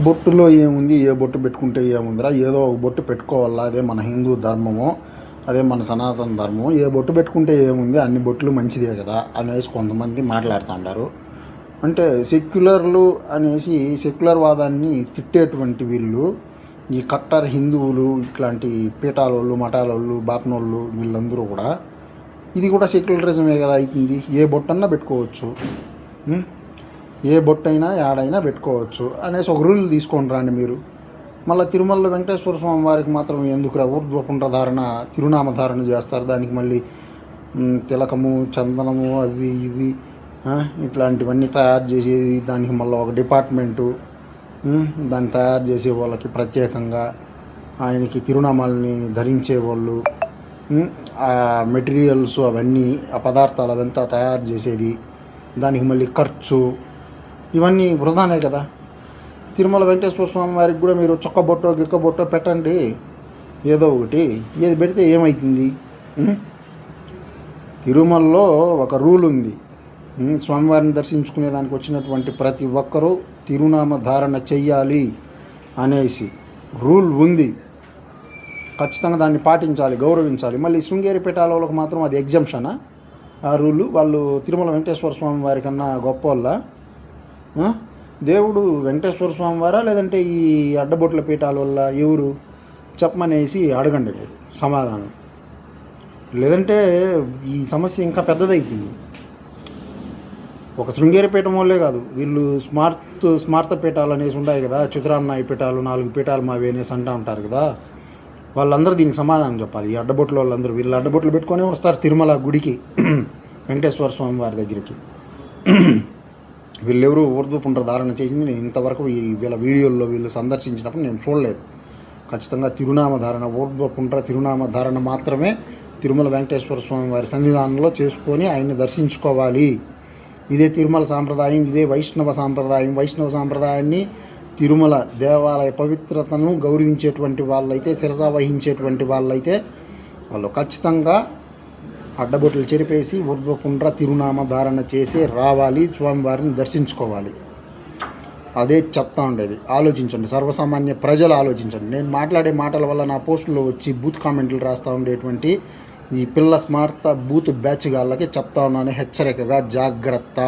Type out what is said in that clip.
బొట్టులో ఏముంది, ఏ బొట్టు పెట్టుకుంటే ఏముందిరా, ఏదో ఒక బొట్టు పెట్టుకోవాలా, అదే మన హిందూ ధర్మము, అదే మన సనాతన ధర్మం. ఏ బొట్టు పెట్టుకుంటే ఏముంది, అన్ని బొట్లు మంచిదే కదా అనేసి కొంతమంది మాట్లాడుతుంటారు. అంటే సెక్యులర్లు అనేసి సెక్యులర్ వాదాన్ని తిట్టేటువంటి వీళ్ళు, ఈ కట్టర్ హిందువులు, ఇట్లాంటి పీఠాలోళ్ళు, మఠాలోళ్ళు, బాపనోళ్ళు, వీళ్ళందరూ కూడా ఇది కూడా సెక్యులరిజమే కదా అవుతుంది. ఏ బొట్టన్నా పెట్టుకోవచ్చు, ఏ బొట్టైనా యాడైనా పెట్టుకోవచ్చు అనేసి ఒక రూల్ తీసుకొని రండి మీరు. మళ్ళీ తిరుమలలో వెంకటేశ్వర స్వామి వారికి మాత్రం ఎందుకురా ఊర్ధ్వపుండ్రధారణ, తిరునామధారణ చేస్తారు. దానికి మళ్ళీ తిలకము, చందనము, అవి ఇవి ఇట్లాంటివన్నీ తయారు చేసేది, దానికి మళ్ళీ ఒక డిపార్ట్మెంటు, దాన్ని తయారు చేసే వాళ్ళకి ప్రత్యేకంగా ఆయనకి తిరునామాలని ధరించే వాళ్ళు, ఆ మెటీరియల్స్ అవన్నీ, ఆ పదార్థాలు అవంతా తయారు చేసేది, దానికి మళ్ళీ ఖర్చు, ఇవన్నీ వృధానే కదా. తిరుమల వెంకటేశ్వర స్వామి వారికి కూడా మీరు చొక్క బొట్టో గిక్క బొట్టో పెట్టండి, ఏదో ఒకటి. ఏది పెడితే ఏమవుతుంది? తిరుమలలో ఒక రూల్ ఉంది, స్వామివారిని దర్శించుకునే దానికి వచ్చినటువంటి ప్రతి ఒక్కరూ తిరునామ ధారణ చెయ్యాలి అనేసి రూల్ ఉంది. ఖచ్చితంగా దాన్ని పాటించాలి, గౌరవించాలి. మళ్ళీ శృంగేరి పీఠాలకు మాత్రం అది ఎగ్జంప్షనా? ఆ రూలు వాళ్ళు తిరుమల వెంకటేశ్వర స్వామి వారి కన్నా గొప్ప వాళ్ళ? దేవుడు వెంకటేశ్వర స్వామి వారా లేదంటే ఈ అడ్డబొట్ల పీఠాల వల్ల ఎవరు చెప్పమనేసి అడగండి మీరు సమాధానం. లేదంటే ఈ సమస్య ఇంకా పెద్దదవుతుంది. ఒక శృంగేరి పీఠం వాళ్ళే కాదు, వీళ్ళు స్మార్త పీఠాలు అనేసి ఉన్నాయి కదా, చిత్రాన్నాయి పీఠాలు, 4 పీఠాలు మావి అనేసి అంటూ ఉంటారు కదా, వాళ్ళందరూ దీనికి సమాధానం చెప్పాలి. ఈ అడ్డబొట్ల వాళ్ళందరూ వీళ్ళు అడ్డబొట్లు పెట్టుకొని వస్తారు తిరుమల గుడికి, వెంకటేశ్వర స్వామి వారి దగ్గరికి. వీళ్ళెవరూ ఊర్ధ్వపుండ్రధారణ చేసింది నేను ఇంతవరకు వీళ్ళ వీడియోల్లో వీళ్ళు సందర్శించినప్పుడు నేను చూడలేదు. ఖచ్చితంగా తిరునామధారణ, ఊర్ధ్వపుండ్ర తిరునామధారణ మాత్రమే తిరుమల వెంకటేశ్వర స్వామి వారి సన్నిధానంలో చేసుకొని ఆయన్ని దర్శించుకోవాలి. ఇదే తిరుమల సాంప్రదాయం, ఇదే వైష్ణవ సాంప్రదాయం. వైష్ణవ సాంప్రదాయాన్ని, తిరుమల దేవాలయ పవిత్రతను గౌరవించేటువంటి వాళ్ళైతే, శిరసా వహించేటువంటి వాళ్ళైతే వాళ్ళు ఖచ్చితంగా అడ్డబొట్లు చెరిపేసి ఊర్ధ్వపుండ్ర తిరునామ ధారణ చేసి రావాలి, స్వామివారిని దర్శించుకోవాలి. అదే చెప్తా ఉండేది. ఆలోచించండి, సర్వసామాన్య ప్రజలు ఆలోచించండి. నేను మాట్లాడే మాటల వల్ల నా పోస్టులో వచ్చి బూత్ కామెంట్లు రాస్తూ ఉండేటువంటి ఈ పిల్ల స్మార్త బూత్ బ్యాచ్ గాళ్ళకి చెప్తా ఉన్నాను, హెచ్చరికగా జాగ్రత్త.